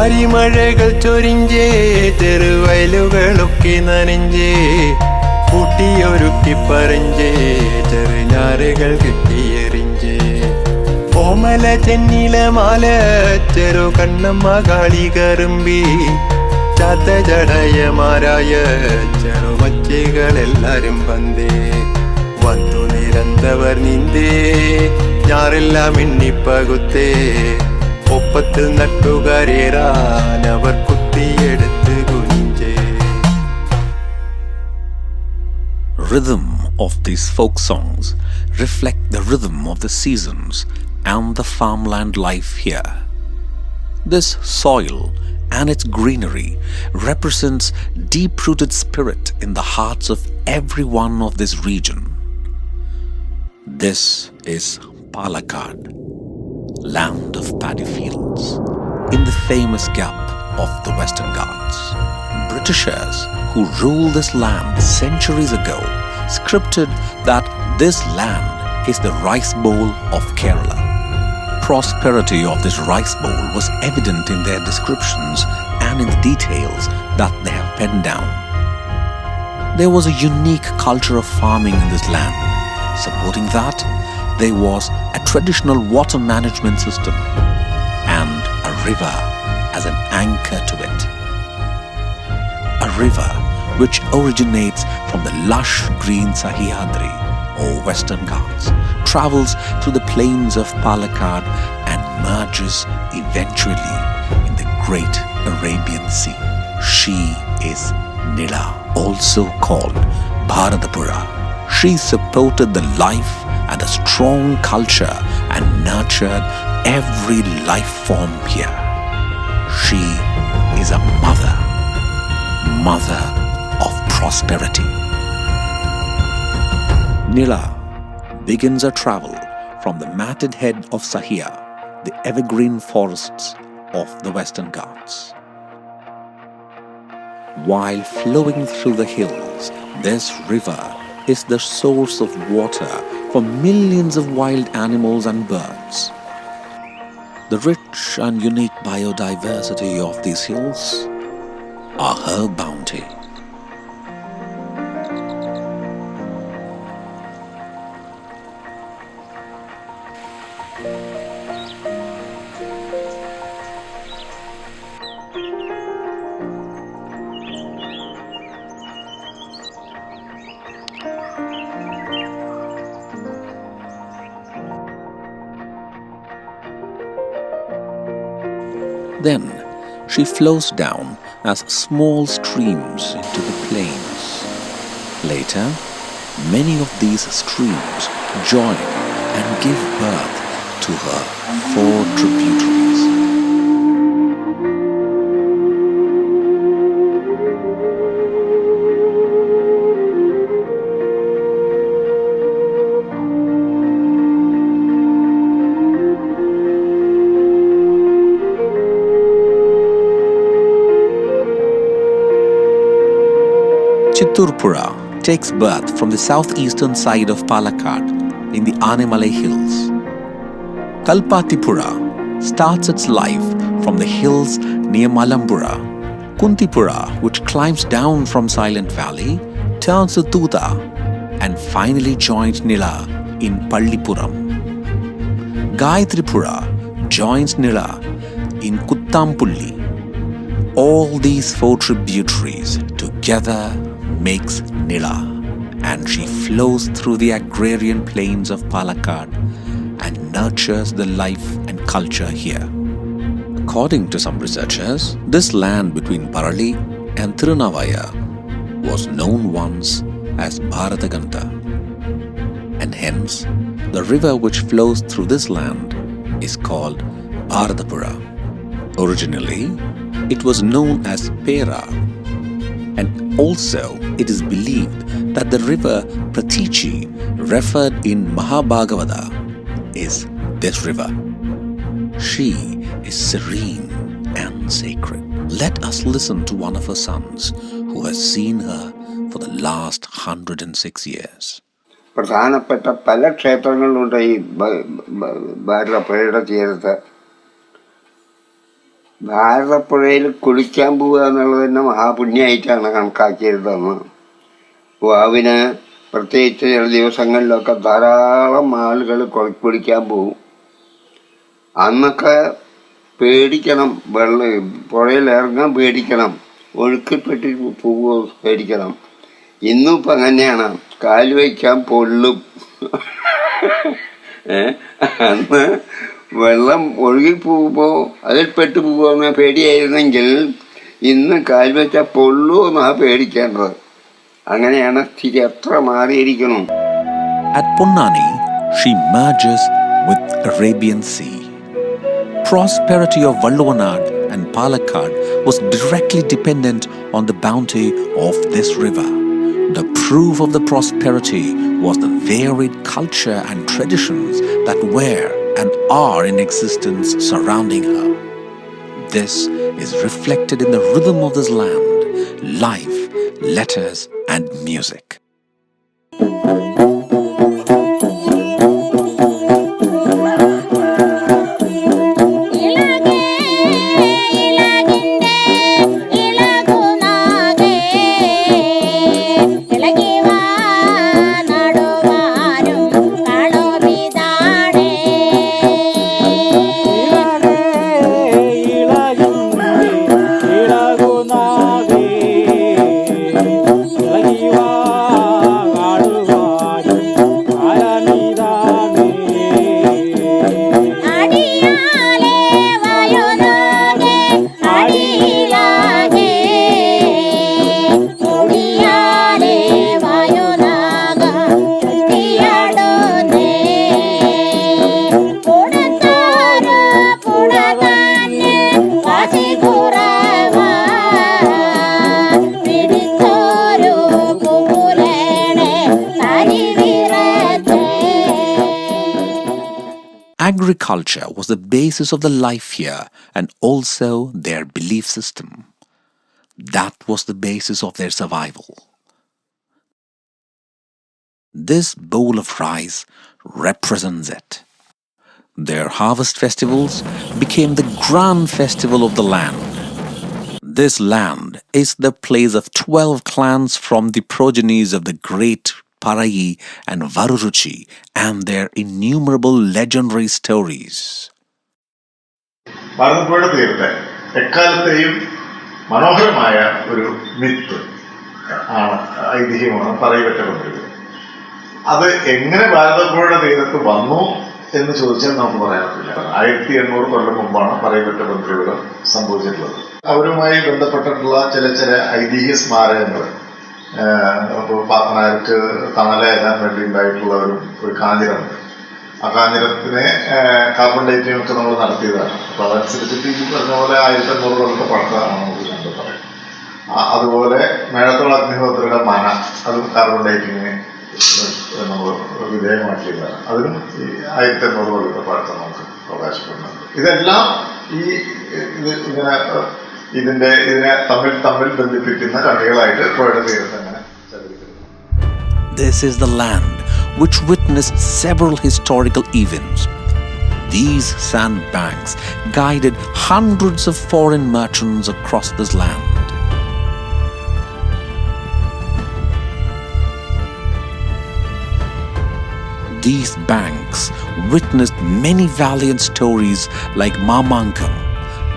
പാരിമഴകൾ ചൊരിഞ്ചേ ചെറുവയലുകളൊക്കെ നനഞ്ചേ കൂട്ടിയൊരുക്കി പറഞ്ചേ ചെറുഞാറുകൾ കെട്ടിയെറിഞ്ചേ ഓമല ചെന്നില മാല ചെറു കണ്ണമ്മ കാളി കറുമ്പി ചാത്ത ജടയമാരായ ചെറുമച്ചകളെല്ലാരും വന്നേ വന്നു നിരന്തവർ നിന്തേ ഞാറെല്ലാം എണ്ണിപ്പകുത്തേ ഒപ്പത്തിൽ നട്ടുകാരേറാൻ അവർ കുത്തിയെടുത്ത് കുഞ്ചേ. Rhythm of these folk songs reflect the rhythm of the seasons and the farmland life here. This soil and its greenery represents deep-rooted spirit in the hearts of everyone of this region. This is Palakkad, land of paddy fields, in the famous gap of the Western Ghats. Britishers who ruled this land centuries ago scripted that this land is the rice bowl of Kerala. Prosperity of this rice bowl was evident in their descriptions and in the details that they have penned down. There was a unique culture of farming in this land. Supporting that, there was a traditional water management system and a river as an anchor to it. A river which originates from the lush green Sahyadri or Western Ghats, travels through the plains of Palakkad and merges eventually in the great Arabian Sea. She is NILA, also called Bharatapura. She supported the life and a strong culture and nurtured every life form here. She is a mother of prosperity. NILA begins her travel from the matted head of Sahia, the evergreen forests of the Western Ghats. While flowing through the hills, this river is the source of water for millions of wild animals and birds. The rich and unique biodiversity of these hills are her bounty. Then she flows down as small streams into the plains. Later, many of these streams join and give birth to her 4 tributaries. Chitturpura takes birth from the southeastern side of Palakkad in the Animalai hills. Kalpatipura starts its life from the hills near Malambura. Kuntipura, which climbs down from Silent Valley, turns to Tuta and finally joins NILA in Pallipuram. Gayatripura joins NILA in Kuttampulli. All these 4 tributaries together makes NILA, and she flows through the agrarian plains of Palakkad and nurtures the life and culture here. According to some researchers, this land between Parali and Tirunavaya was known once as Bharataganta, and hence the river which flows through this land is called Bharatapura. Originally, it was known as Pera, and also it is believed that the river Pratichi, referred in Mahabhagavata, is this river. She is serene and sacred. Let us listen to one of her sons who has seen her for the last 106 years. പ്രധാനപ്പെട്ട പല ക്ഷേത്രങ്ങളുണ്ട് ഈ ഭാരതപ്പുഴയുടെ തീരത്ത്. ഭാരതപ്പുഴയിൽ കുളിക്കാൻ പോവുക എന്നുള്ളത് തന്നെ മഹാപുണ്യമായിട്ടാണ് കണക്കാക്കിയിരുന്നത്. വാവിന് പ്രത്യേകിച്ച് ചില ദിവസങ്ങളിലൊക്കെ ധാരാളം ആളുകൾ കുളിക്കാൻ പോകും. അന്നൊക്കെ പേടിക്കണം, പുഴയിൽ ഇറങ്ങാൻ പേടിക്കണം, ഒഴുക്കിൽപ്പെട്ട് പോവുക പേടിക്കണം. ഇന്നും ഇപ്പം അങ്ങനെയാണ്, കാല് വയ്ക്കാൻ പൊള്ളും. അന്ന് വെള്ളം ഒഴുകി പോകുമ്പോൾ അതിൽ പെട്ടു പോകുന്ന പേടിയായിരുന്നെങ്കിൽ ഇന്ന് കാല് വെച്ചാൽ പൊള്ളുമെന്നാണ് പേടിക്കേണ്ടത്. അങ്ങനെയാണ് സ്ഥിതി, എത്ര മാറിയിരിക്കണം. At Ponnani, she merges with Arabian Sea. Prosperity of Valluvanad and Palakkad was directly dependent on the bounty of this river. The proof of the prosperity was the varied culture and traditions that were and are in existence surrounding her. This is reflected in the rhythm of this land, life, letters, and music. Agriculture was the basis of the life here and also their belief system. That was the basis of their survival. This bowl of rice represents it. Their harvest festivals became the grand festival of the land. This land is the place of 12 clans from the progenies of the great Parayi and Varuruchi and their innumerable legendary stories. ഭാരതപ്പുഴയുടെ തീരത്തെ എക്കാലത്തെയും മനോഹരമായ ഒരു myth ആണ്, ഐതിഹ്യമാണ് പറയപ്പെട്ട പന്ത്രികൾ. അത് എങ്ങനെ ഭാരതപ്പുഴയുടെ തീരത്ത് വന്നു എന്ന് ചോദിച്ചാൽ നമുക്ക് പറയാൻ പറ്റില്ല. 1800 കൊല്ലം മുമ്പാണ് പറയപ്പെട്ട പന്ത്രികൾ സംഭവിച്ചിട്ടുള്ളത്. അവരുമായി ബന്ധപ്പെട്ടിട്ടുള്ള ചില ഐതിഹ്യ സ്മാരകങ്ങൾ, പാപ്പനാർക്ക് തണലേകാൻ വേണ്ടി ഉണ്ടായിട്ടുള്ള ഒരു കാഞ്ഞിരമുണ്ട്. ആ കാഞ്ഞിരത്തിനെ കാർബൺ ഡേറ്റിംഗ് ഒക്കെ നമ്മൾ നടത്തിയതാണ്. അപ്പൊ അതനുസരിച്ചിട്ട് ഈ പറഞ്ഞ പോലെ 1800 കൊല്ലത്തെ പഴക്കമാണ് നമുക്ക് കണ്ടെത്താൻ. അതുപോലെ മേഴത്തോള അഗ്നിഹോത്രിയുടെ മന, അതും കാർബൺ ഡേറ്റിങ്ങിന് നമ്മൾ വിധേയമാക്കിയതാണ്. അതിനും ഈ 1800 കൊല്ലത്തെ പഴക്കം നമുക്ക് അവകാശപ്പെടുന്നുണ്ട്. ഇതെല്ലാം ഇതിനെ തമ്മിൽ ബന്ധിപ്പിക്കുന്ന കണികളായിട്ട് പുഴയുടെ തീരത്ത് അങ്ങനെ ചലിക്കുന്നു. This is the land which witnessed several historical events. These sandbanks guided hundreds of foreign merchants across this land. These banks witnessed many valiant stories like Mamankam,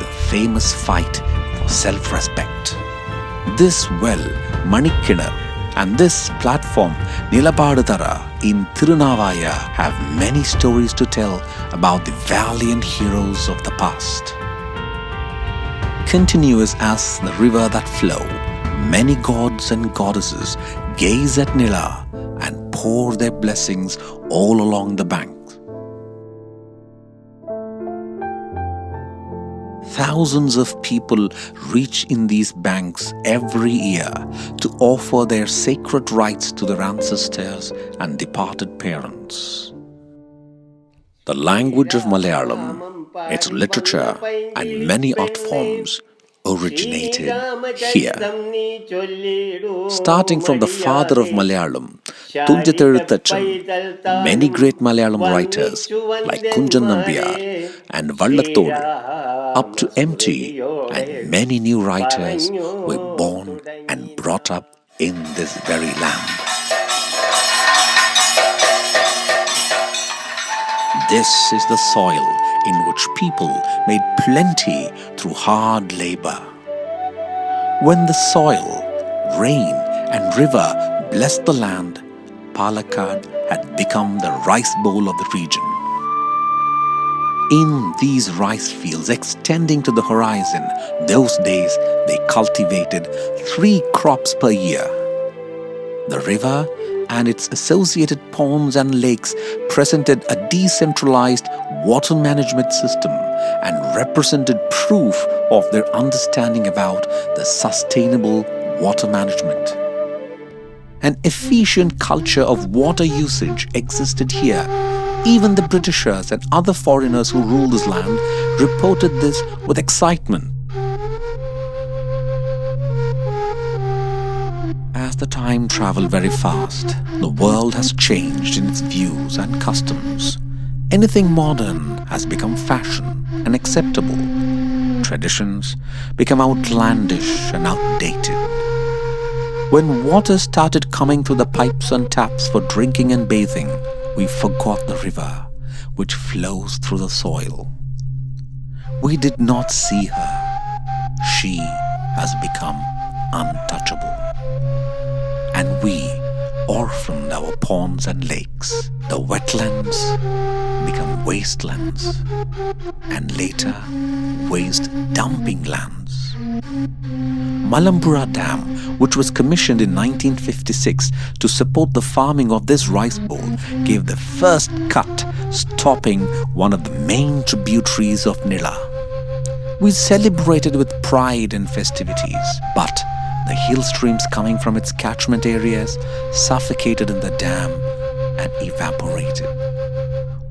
the famous fight for self-respect. This well, Manikinar, and this platform, Nilapadutara, in Tirunavaya, have many stories to tell about the valiant heroes of the past. Continuous as the river that flow, many gods and goddesses gaze at Nila and pour their blessings all along the bank. Thousands of people reach in these banks every year to offer their sacred rites to their ancestors and departed parents. The language of Malayalam, its literature and many art forms originated here. Starting from the father of Malayalam, Tunjathezhuthachan, many great Malayalam writers like Kunjan Nambiyar and Vallattodu up to empty, and many new writers were born and brought up in this very land. This is the soil in which people made plenty through hard labor. When the soil, rain and river blessed the land, Palakkad had become the rice bowl of the region. In these rice fields extending to the horizon, those days they cultivated 3 crops per year. The river and its associated ponds and lakes presented a decentralized water management system and represented proof of their understanding about the sustainable water management. An efficient culture of water usage existed here. Even the Britishers and other foreigners who ruled this land reported this with excitement. As the time traveled very fast, the world has changed in its views and customs. Anything modern has become fashion and acceptable. Traditions become outlandish and outdated. When water started coming through the pipes and taps for drinking and bathing, we forgot the river which flows through the soil. We did not see her. She has become untouchable. And we orphaned our ponds and lakes. The wetlands become wastelands, and later waste dumping lands. Malambura Dam, which was commissioned in 1956 to support the farming of this rice bowl, gave the first cut, stopping one of the main tributaries of NILA. We celebrated with pride and festivities, but the hill streams coming from its catchment areas suffocated in the dam and evaporated.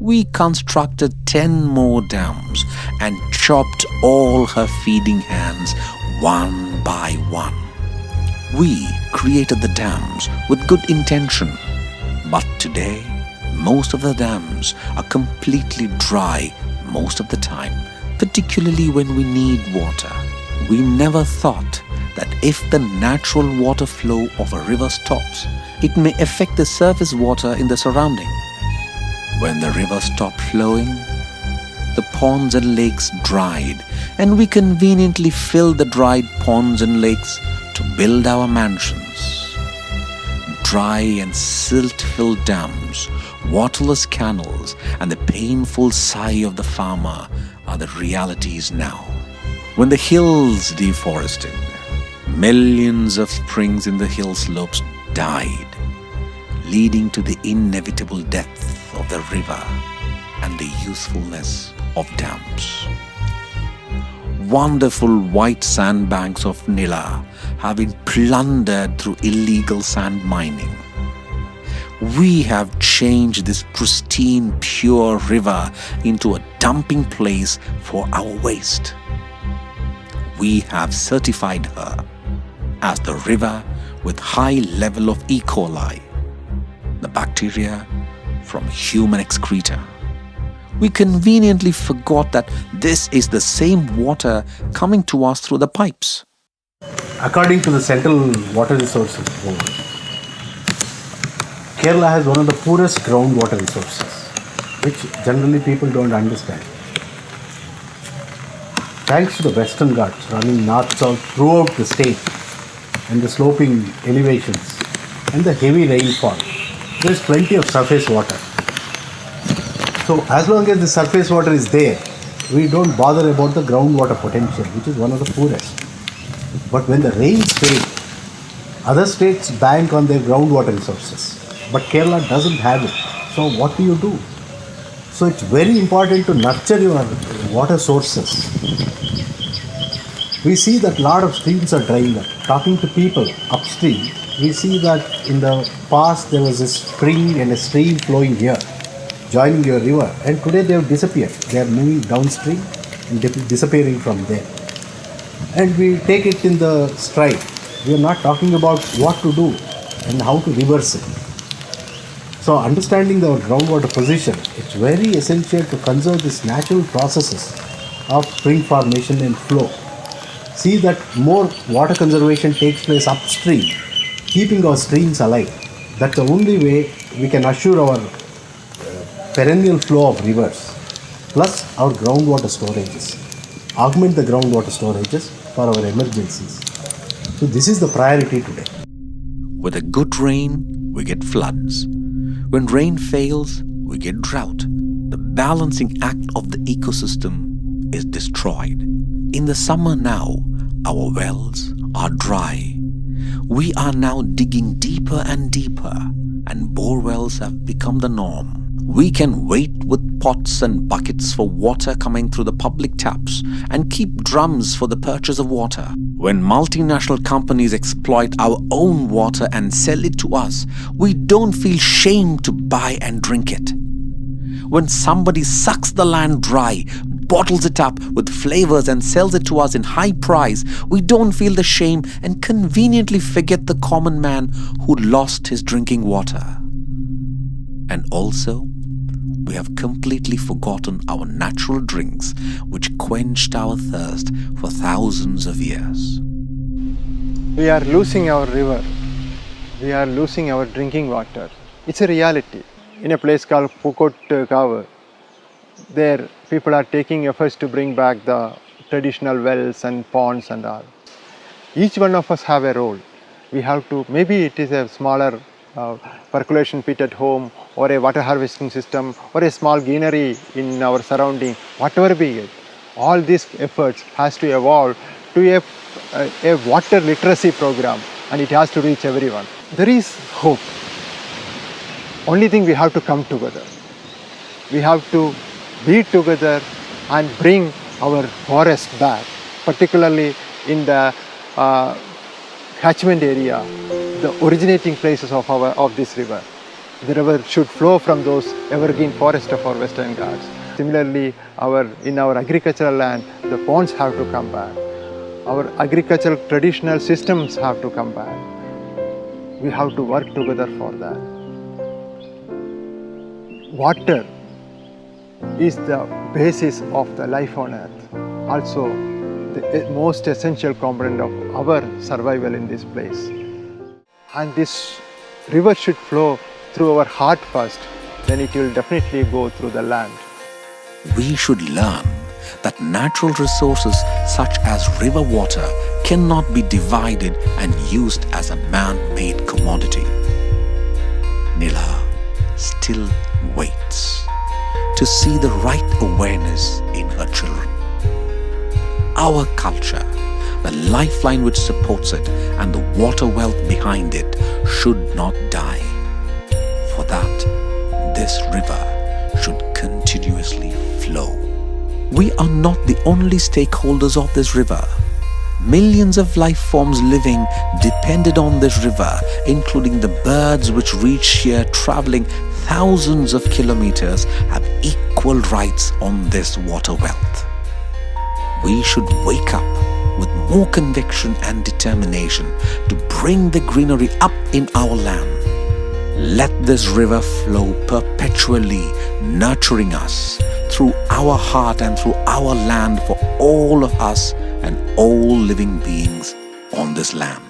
We constructed 10 more dams and chopped all her feeding hands one by one. We created the dams with good intention, but today most of the dams are completely dry most of the time, particularly when we need water. We never thought that if the natural water flow of a river stops, it may affect the surface water in the surrounding. When the river stopped flowing, the ponds and lakes dried, and we conveniently filled the dried ponds and lakes to build our mansions. Dry and silt-filled dams, waterless canals, and the painful sigh of the farmer are the realities now. When the hills deforested, millions of springs in the hill slopes died, leading to the inevitable death of the river and the usefulness of dams. Wonderful white sandbanks of NILA have been plundered through illegal sand mining. We have changed this pristine, pure river into a dumping place for our waste. We have certified her as the river with high level of E. coli, the bacteria from human excreta. We conveniently forgot that this is the same water coming to us through the pipes. According to the Central Water Resources Board, Kerala has one of the poorest groundwater resources, which generally people don't understand. Thanks to the Western Ghats running north-south throughout the state and the sloping elevations and the heavy rainfall, there is plenty of surface water. So as long as the surface water is there, we don't bother about the groundwater potential, which is one of the poorest. But when the rains fail, other states bank on their groundwater resources. But Kerala doesn't have it. So what do? So it's very important to nurture your water sources. We see that a lot of streams are drying up. Talking to people upstream, we see that in the past there was a spring and a stream flowing here, joining your river, and today they have disappeared. They are moving downstream and disappearing from there. And we take it in the stride. We are not talking about what to do and how to reverse it. So understanding our groundwater position, it's very essential to conserve these natural processes of spring formation and flow. See that more water conservation takes place upstream, keeping our streams alive. That's the only way we can assure our perennial flow of rivers, plus our groundwater storages. Augment the groundwater storages for our emergencies. So this is the priority today. With a good rain, we get floods. When rain fails, we get drought. The balancing act of the ecosystem is destroyed. In the summer now, our wells are dry. We are now digging deeper and deeper, and bore wells have become the norm. We can wait with pots and buckets for water coming through the public taps and keep drums for the purchase of water. When multinational companies exploit our own water and sell it to us, we don't feel shame to buy and drink it. When somebody sucks the land dry, bottles it up with flavors and sells it to us in high price, we don't feel the shame and conveniently forget the common man who lost his drinking water. And also, we have completely forgotten our natural drinks which quenched our thirst for thousands of years. We are losing our river. We are losing our drinking water. It's a reality. In a place called Pukot Kavu, there people are taking efforts to bring back the traditional wells and ponds and all. Each one of us have a role. We have to, maybe it is a smaller percolation pit at home, or a water harvesting system, or a small greenery in our surrounding, whatever be it. All these efforts has to evolve to a water literacy program, and it has to reach everyone. There is hope. Only thing, we have to come together. We have to be together and bring our forest back, particularly in the catchment area, the originating places of this river. The river should flow from those evergreen forests of our Western Ghats. Similarly, in our agricultural land, the ponds have to come back. Our agricultural traditional systems have to come back. We have to work together for that. Water is the basis of the life on earth. Also, the most essential component of our survival in this place. And this river should flow through our heart first, then it will definitely go through the land. We should learn that natural resources such as river water cannot be divided and used as a man-made commodity. NILA still waits to see the right awareness in her children. Our culture, the lifeline which supports it, and the water wealth behind it should not die. For that, this river should continuously flow. We are not the only stakeholders of this river. Millions of life forms living depended on this river, including the birds which reach here traveling thousands of kilometers, have equal rights on this water wealth. We should wake up with more conviction and determination to bring the greenery up in our land. Let this river flow perpetually, nurturing us through our heart and through our land for all of us and all living beings on this land.